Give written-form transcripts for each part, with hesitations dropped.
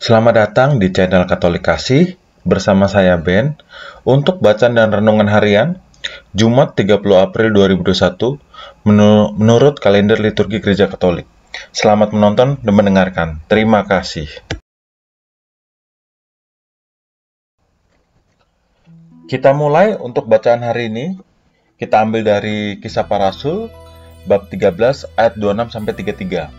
Selamat datang di channel Katolik Kasih, bersama saya Ben, untuk bacaan dan renungan harian, Jumat 30 April 2021, menurut kalender liturgi Gereja Katolik. Selamat menonton dan mendengarkan. Terima kasih. Kita mulai untuk bacaan hari ini. Kita ambil dari Kisah Para Rasul, bab 13 ayat 26-33.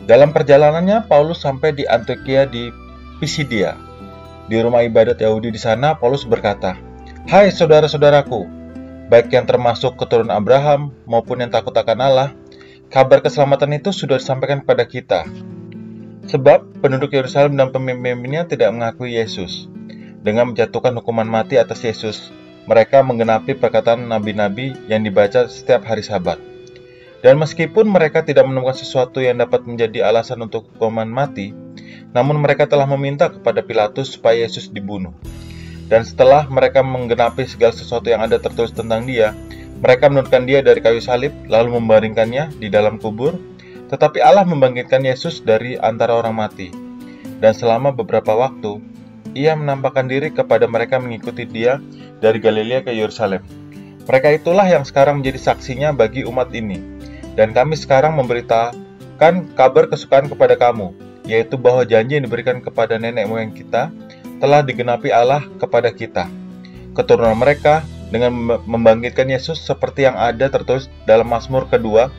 Dalam perjalanannya, Paulus sampai di Antioquia di Pisidia. Di rumah ibadat Yahudi di sana, Paulus berkata, "Hai saudara-saudaraku, baik yang termasuk keturunan Abraham maupun yang takut akan Allah, kabar keselamatan itu sudah disampaikan kepada kita. Sebab penduduk Yerusalem dan pemimpin-pemimpinnya tidak mengakui Yesus. Dengan menjatuhkan hukuman mati atas Yesus, mereka menggenapi perkataan nabi-nabi yang dibaca setiap hari Sabat. Dan meskipun mereka tidak menemukan sesuatu yang dapat menjadi alasan untuk hukuman mati, namun mereka telah meminta kepada Pilatus supaya Yesus dibunuh. Dan setelah mereka menggenapi segala sesuatu yang ada tertulis tentang dia, mereka menurunkan dia dari kayu salib, lalu membaringkannya di dalam kubur. Tetapi Allah membangkitkan Yesus dari antara orang mati. Dan selama beberapa waktu, ia menampakkan diri kepada mereka mengikuti dia dari Galilea ke Yerusalem. Mereka itulah yang sekarang menjadi saksinya bagi umat ini. Dan kami sekarang memberitakan kabar kesukaan kepada kamu, yaitu bahwa janji yang diberikan kepada nenek moyang kita telah digenapi Allah kepada kita, keturunan mereka, dengan membangkitkan Yesus seperti yang ada tertulis dalam Mazmur kedua,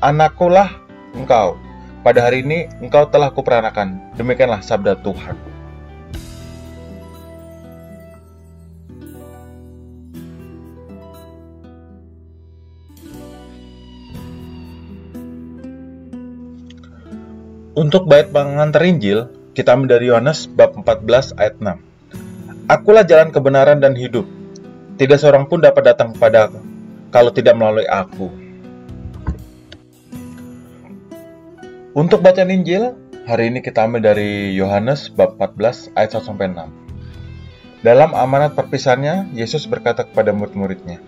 "Anakkulah engkau, pada hari ini engkau telah kuperanakan." Demikianlah sabda Tuhan. Untuk bait pengantar Injil, kita ambil dari Yohanes bab 14 ayat 6. "Akulah jalan kebenaran dan hidup. Tidak seorang pun dapat datang kepada Aku kalau tidak melalui Aku." Untuk bacaan Injil, hari ini kita ambil dari Yohanes bab 14 ayat 1-6. Dalam amanat perpisahannya, Yesus berkata kepada murid-muridnya,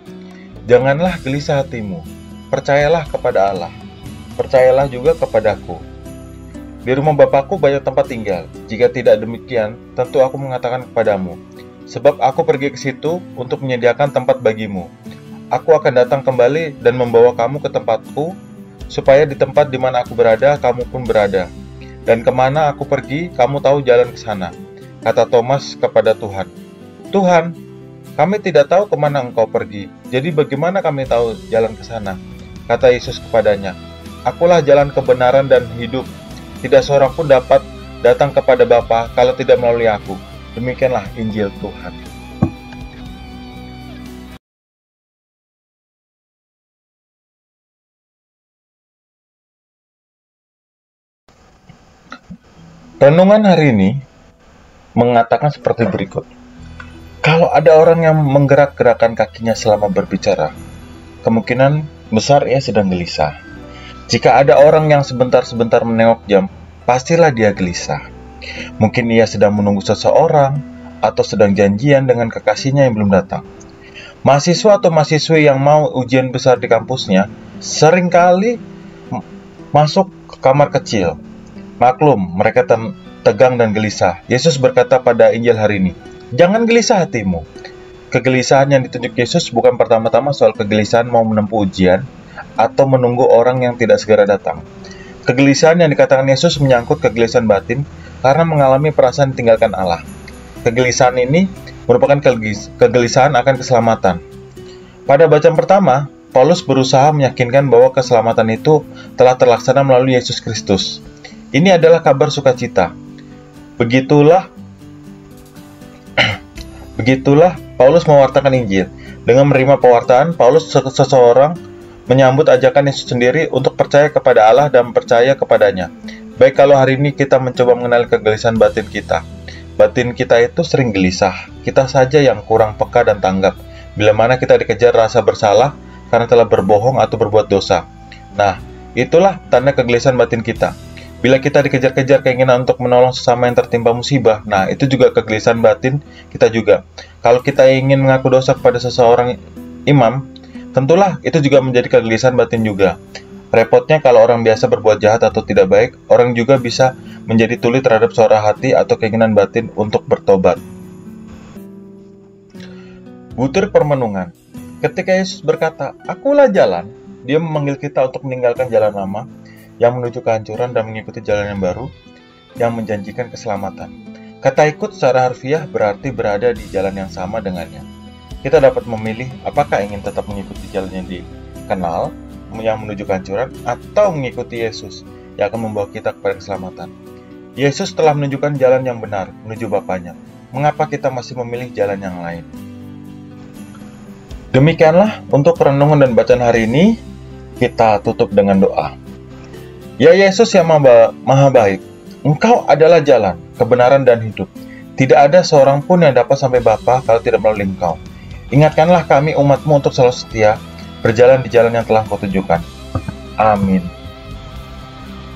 "Janganlah gelisah hatimu, percayalah kepada Allah, percayalah juga kepadaku. Di rumah Bapakku banyak tempat tinggal. Jika tidak demikian, tentu aku mengatakan kepadamu, sebab aku pergi ke situ untuk menyediakan tempat bagimu. Aku akan datang kembali dan membawa kamu ke tempatku, supaya di tempat di mana aku berada, kamu pun berada. Dan kemana aku pergi, kamu tahu jalan ke sana." Kata Thomas kepada Tuhan, "Tuhan, kami tidak tahu kemana engkau pergi, jadi bagaimana kami tahu jalan ke sana?" Kata Yesus kepadanya, "Akulah jalan kebenaran dan hidup. Tidak seorang pun dapat datang kepada Bapa kalau tidak melalui Aku." Demikianlah Injil Tuhan. Renungan hari ini mengatakan seperti berikut. Kalau ada orang yang menggerak-gerakkan kakinya selama berbicara, kemungkinan besar ia sedang gelisah. Jika ada orang yang sebentar-sebentar menengok jam, pastilah dia gelisah. Mungkin ia sedang menunggu seseorang, atau sedang janjian dengan kekasihnya yang belum datang. Mahasiswa atau mahasiswi yang mau ujian besar di kampusnya, seringkali masuk ke kamar kecil. Maklum, mereka tegang dan gelisah. Yesus berkata pada Injil hari ini, "Jangan gelisah hatimu." Kegelisahan yang ditunjuk Yesus bukan pertama-tama soal kegelisahan mau menempuh ujian, atau menunggu orang yang tidak segera datang. Kegelisahan yang dikatakan Yesus menyangkut kegelisahan batin karena mengalami perasaan ditinggalkan Allah. Kegelisahan ini merupakan kegelisahan akan keselamatan. Pada bacaan pertama, Paulus berusaha meyakinkan bahwa keselamatan itu telah terlaksana melalui Yesus Kristus. Ini adalah kabar sukacita. Begitulah Paulus mewartakan Injil. Dengan menerima pewartaan, Paulus seseorang menyambut ajakan Yesus sendiri untuk percaya kepada Allah dan percaya kepadanya. Baik kalau hari ini kita mencoba mengenali kegelisahan batin kita. Batin kita itu sering gelisah. Kita saja yang kurang peka dan tanggap. Bila mana kita dikejar rasa bersalah karena telah berbohong atau berbuat dosa. Nah, itulah tanda kegelisahan batin kita. Bila kita dikejar-kejar keinginan untuk menolong sesama yang tertimpa musibah, nah itu juga kegelisahan batin kita juga. Kalau kita ingin mengaku dosa kepada seseorang imam, tentulah itu juga menjadi kegelisahan batin juga. Repotnya kalau orang biasa berbuat jahat atau tidak baik, orang juga bisa menjadi tuli terhadap suara hati atau keinginan batin untuk bertobat. Butir permenungan. Ketika Yesus berkata, "Akulah jalan," Dia memanggil kita untuk meninggalkan jalan lama yang menuju kehancuran dan mengikuti jalan yang baru yang menjanjikan keselamatan. Kata ikut secara harfiah berarti berada di jalan yang sama dengannya. Kita dapat memilih apakah ingin tetap mengikuti jalan yang dikenal, yang menuju kehancuran, atau mengikuti Yesus yang akan membawa kita kepada keselamatan. Yesus telah menunjukkan jalan yang benar menuju Bapanya. Mengapa kita masih memilih jalan yang lain? Demikianlah untuk renungan dan bacaan hari ini. Kita tutup dengan doa. Ya Yesus yang maha baik, Engkau adalah jalan, kebenaran dan hidup. Tidak ada seorang pun yang dapat sampai Bapa kalau tidak melalui Engkau. Ingatkanlah kami umat-Mu untuk selalu setia berjalan di jalan yang telah Kau tunjukkan. Amin.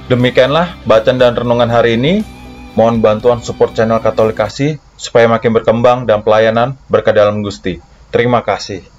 Demikianlah bacaan dan renungan hari ini. Mohon bantuan support channel Katolik Kasih supaya makin berkembang dan pelayanan berkah dalam Gusti. Terima kasih.